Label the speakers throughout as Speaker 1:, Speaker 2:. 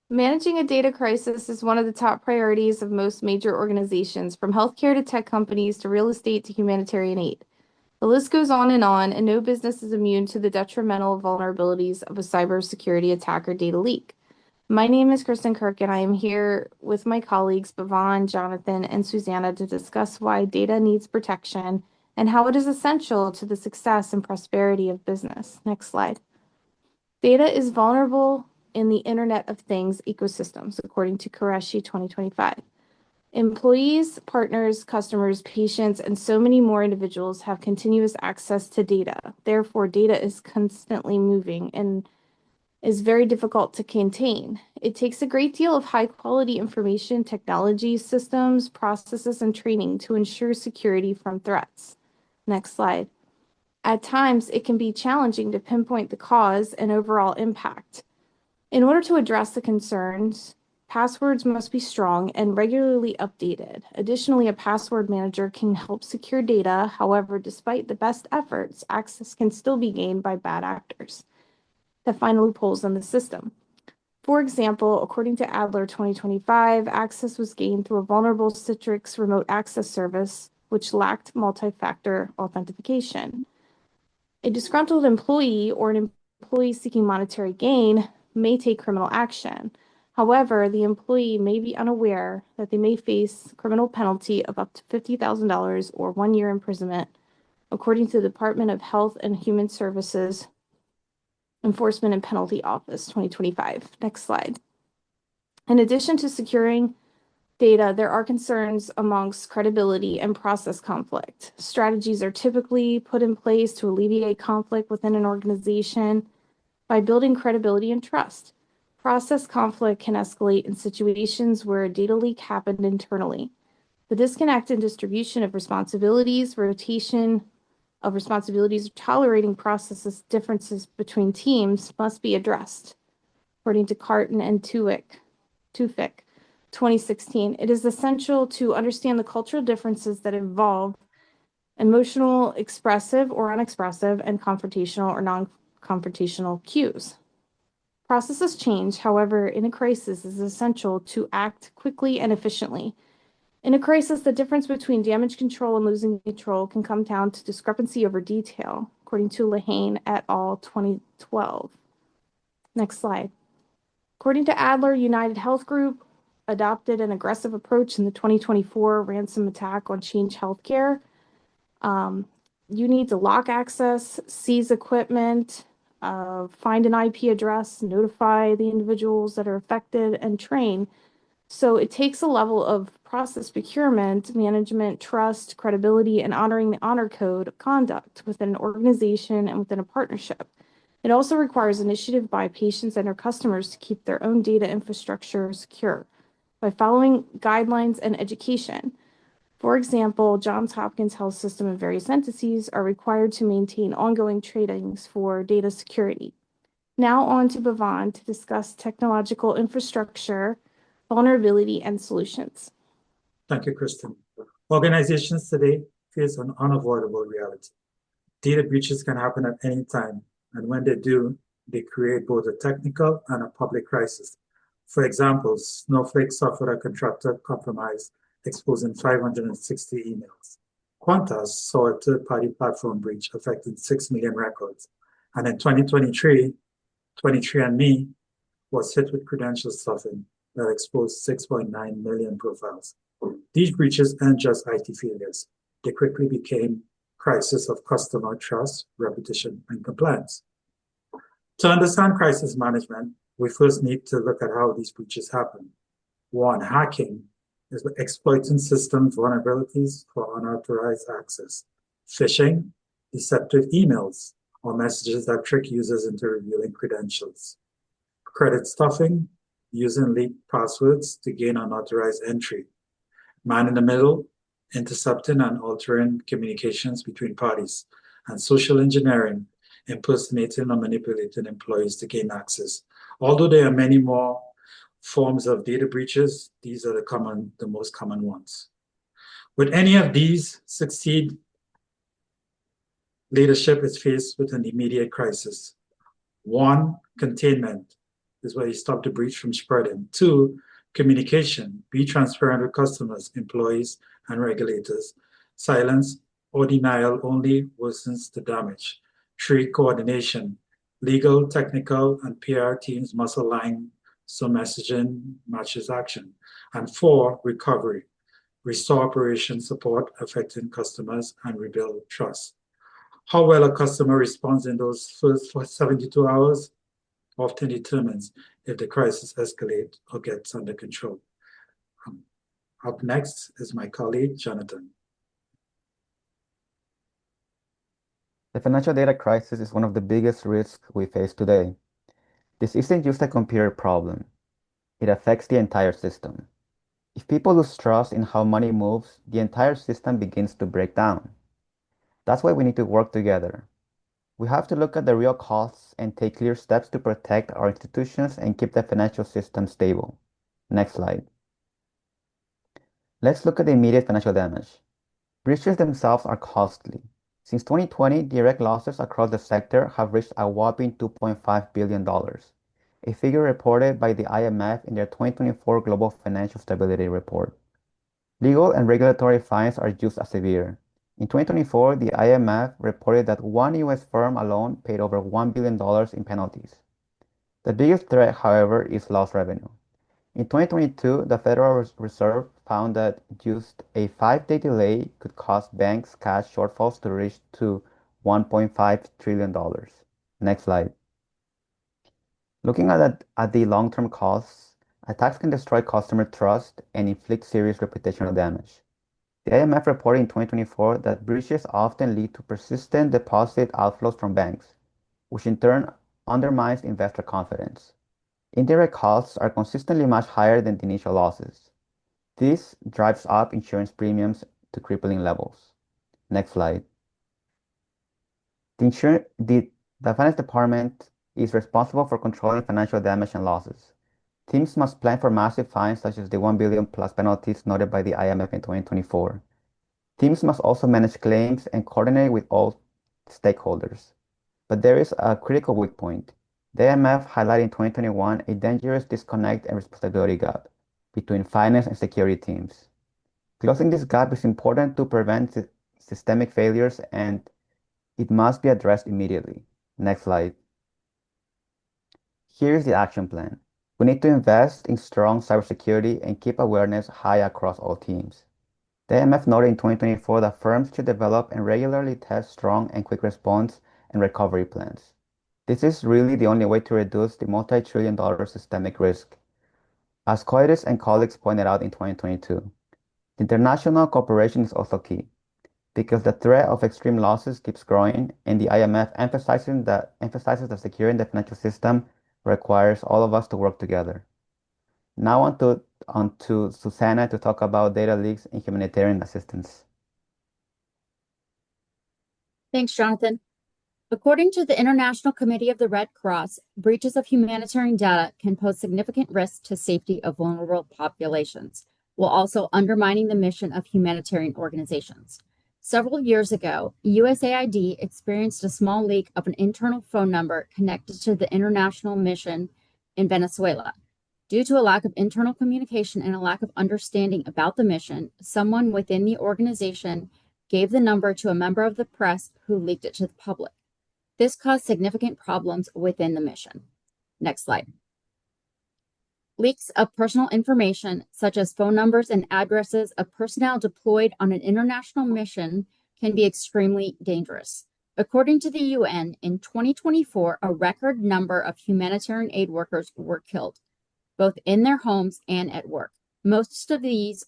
Speaker 1: Managing a data crisis is one of the top priorities of most major organizations, from healthcare to tech companies to real estate to humanitarian aid. The list goes on, and no business is immune to the detrimental vulnerabilities of a cybersecurity attack or data leak. My name is Kristen Kirk, and I am here with my colleagues Bhavan, Jonathan, and Susanna to discuss why data needs protection and how it is essential to the success and prosperity of business. Next slide. Data is vulnerable in the Internet of Things ecosystems, according to Qureshi 2025. Employees, partners, customers, patients, and so many more individuals have continuous access to data. Therefore, data is constantly moving and is very difficult to contain. It takes a great deal of high quality information technology systems, processes, and training to ensure security from threats. Next slide. At times, it can be challenging to pinpoint the cause and overall impact. In order to address the concerns, passwords must be strong and regularly updated. Additionally, a password manager can help secure data. However, despite the best efforts, access can still be gained by bad actors that find loopholes in the system. For example, according to Adler 2025, access was gained through a vulnerable Citrix remote access service, which lacked multi-factor authentication. A disgruntled employee or an employee seeking monetary gain may take criminal action. However, the employee may be unaware that they may face a criminal penalty of up to $50,000 or 1 year imprisonment, according to the Department of Health and Human Services Enforcement and Penalty Office 2025. Next slide. In addition to securing data, there are concerns amongst credibility and process conflict. Strategies are typically put in place to alleviate conflict within an organization by building credibility and trust. Process conflict can escalate in situations where a data leak happened internally. The disconnect in distribution of responsibilities, rotation of responsibilities, or tolerating processes differences between teams must be addressed, according to Carton and Tufik 2016. It is essential to understand the cultural differences that involve emotional, expressive or unexpressive, and confrontational or non-confrontational cues. Processes change, however, in a crisis it is essential to act quickly and efficiently. In a crisis, the difference between damage control and losing control can come down to discrepancy over detail, according to Lehane et al. 2012. Next slide. According to Adler, United Health Group adopted an aggressive approach in the 2024 ransom attack on Change Healthcare. You need to lock access, seize equipment, find an IP address, notify the individuals that are affected, and train. So it takes a level of process procurement, management, trust, credibility, and honoring the honor code of conduct within an organization and within a partnership. It also requires initiative by patients and their customers to keep their own data infrastructure secure by following guidelines and education. For example, Johns Hopkins Health System and various entities are required to maintain ongoing trainings for data security. Now on to Bhavan to discuss technological infrastructure, vulnerability, and solutions.
Speaker 2: Thank you, Kristen. Organizations today face an unavoidable reality. Data breaches can happen at any time, and when they do, they create both a technical and a public crisis. For example, Snowflake suffered a contractor compromise, exposing 560 emails. Qantas saw a third-party platform breach affecting 6 million records. And in 2023, 23andMe was hit with credential stuffing that exposed 6.9 million profiles. These breaches aren't just IT failures. They quickly became crisis of customer trust, reputation, and compliance. To understand crisis management, we first need to look at how these breaches happen. One, hacking is exploiting system vulnerabilities for unauthorized access. Phishing, deceptive emails or messages that trick users into revealing credentials. Credit stuffing, using leaked passwords to gain unauthorized entry. Man in the middle, intercepting and altering communications between parties. And social engineering, impersonating or manipulating employees to gain access. Although there are many more forms of data breaches, these are the most common ones. Would any of these succeed? Leadership is faced with an immediate crisis. One, containment is where you stop the breach from spreading. Two, communication. Be transparent with customers, employees, and regulators. Silence or denial only worsens the damage. Three, coordination. Legal, technical, and PR teams must align so messaging matches action. And four, recovery. Restore operation support affecting customers and rebuild trust. How well a customer responds in those first 72 hours often determines if the crisis escalates or gets under control. Up next is my colleague, Jonathan.
Speaker 3: The financial data crisis is one of the biggest risks we face today. This isn't just a computer problem. It affects the entire system. If people lose trust in how money moves, the entire system begins to break down. That's why we need to work together. We have to look at the real costs and take clear steps to protect our institutions and keep the financial system stable. Next slide. Let's look at the immediate financial damage. Breaches themselves are costly. Since 2020, direct losses across the sector have reached a whopping $2.5 billion, a figure reported by the IMF in their 2024 Global Financial Stability Report. Legal and regulatory fines are just as severe. In 2024, the IMF reported that one U.S. firm alone paid over $1 billion in penalties. The biggest threat, however, is lost revenue. In 2022, the Federal Reserve found that just a 5-day delay could cause banks' cash shortfalls to reach to $1.5 trillion. Next slide. Looking at the long-term costs, attacks can destroy customer trust and inflict serious reputational damage. The IMF reported in 2024 that breaches often lead to persistent deposit outflows from banks, which in turn undermines investor confidence. Indirect costs are consistently much higher than the initial losses. This drives up insurance premiums to crippling levels. Next slide. The Finance Department is responsible for controlling financial damage and losses. Teams must plan for massive fines such as the 1 billion plus penalties noted by the IMF in 2024. Teams must also manage claims and coordinate with all stakeholders. But there is a critical weak point. The IMF highlighted in 2021 a dangerous disconnect and responsibility gap between finance and security teams. Closing this gap is important to prevent systemic failures, and it must be addressed immediately. Next slide. Here's the action plan. We need to invest in strong cybersecurity and keep awareness high across all teams. The IMF noted in 2024 that firms should develop and regularly test strong and quick response and recovery plans. This is really the only way to reduce the multi-trillion-dollar systemic risk. As Coitus and colleagues pointed out in 2022, international cooperation is also key, because the threat of extreme losses keeps growing, and the IMF emphasizes that securing the financial system requires all of us to work together. Now on to Susanna to talk about data leaks and humanitarian assistance.
Speaker 4: Thanks, Jonathan. According to the International Committee of the Red Cross, breaches of humanitarian data can pose significant risks to safety of vulnerable populations, while also undermining the mission of humanitarian organizations. Several years ago, USAID experienced a small leak of an internal phone number connected to the international mission in Venezuela. Due to a lack of internal communication and a lack of understanding about the mission, someone within the organization gave the number to a member of the press who leaked it to the public. This caused significant problems within the mission. Next slide. Leaks of personal information, such as phone numbers and addresses of personnel deployed on an international mission, can be extremely dangerous. According to the UN, in 2024, a record number of humanitarian aid workers were killed, both in their homes and at work. Most of these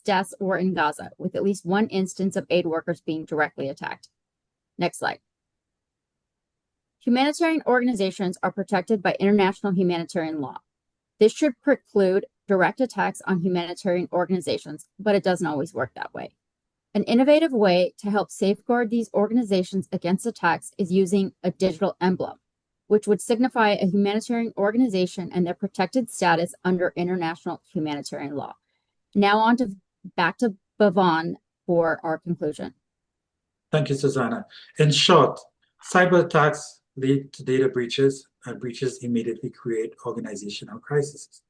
Speaker 4: deaths were in Gaza, with at least one instance of aid workers being directly attacked. Next slide. Humanitarian organizations are protected by international humanitarian law. This should preclude direct attacks on humanitarian organizations, but it doesn't always work that way. An innovative way to help safeguard these organizations against attacks is using a digital emblem, which would signify a humanitarian organization and their protected status under international humanitarian law. Now back to Bhavan for our conclusion.
Speaker 2: Thank you, Susanna. In short, cyber attacks lead to data breaches, and breaches immediately create organizational crises.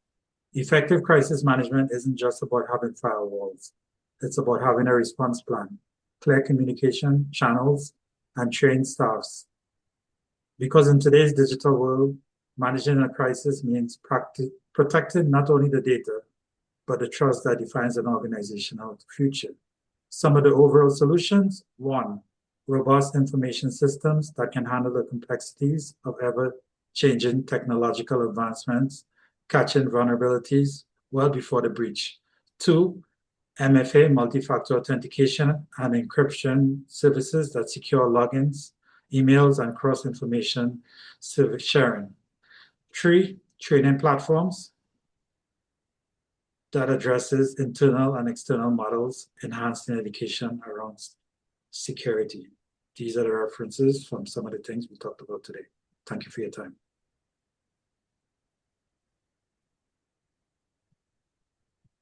Speaker 2: Effective crisis management isn't just about having firewalls. It's about having a response plan, clear communication channels, and trained staffs. Because in today's digital world, managing a crisis means protecting not only the data, but the trust that defines an organizational future. Some of the overall solutions: one, robust information systems that can handle the complexities of ever-changing technological advancements, catching vulnerabilities well before the breach. Two, MFA, multi-factor authentication and encryption services that secure logins, emails, and cross-information service sharing. Three, training platforms that addresses internal and external models, enhancing education around security. These are the references from some of the things we talked about today. Thank you for your time.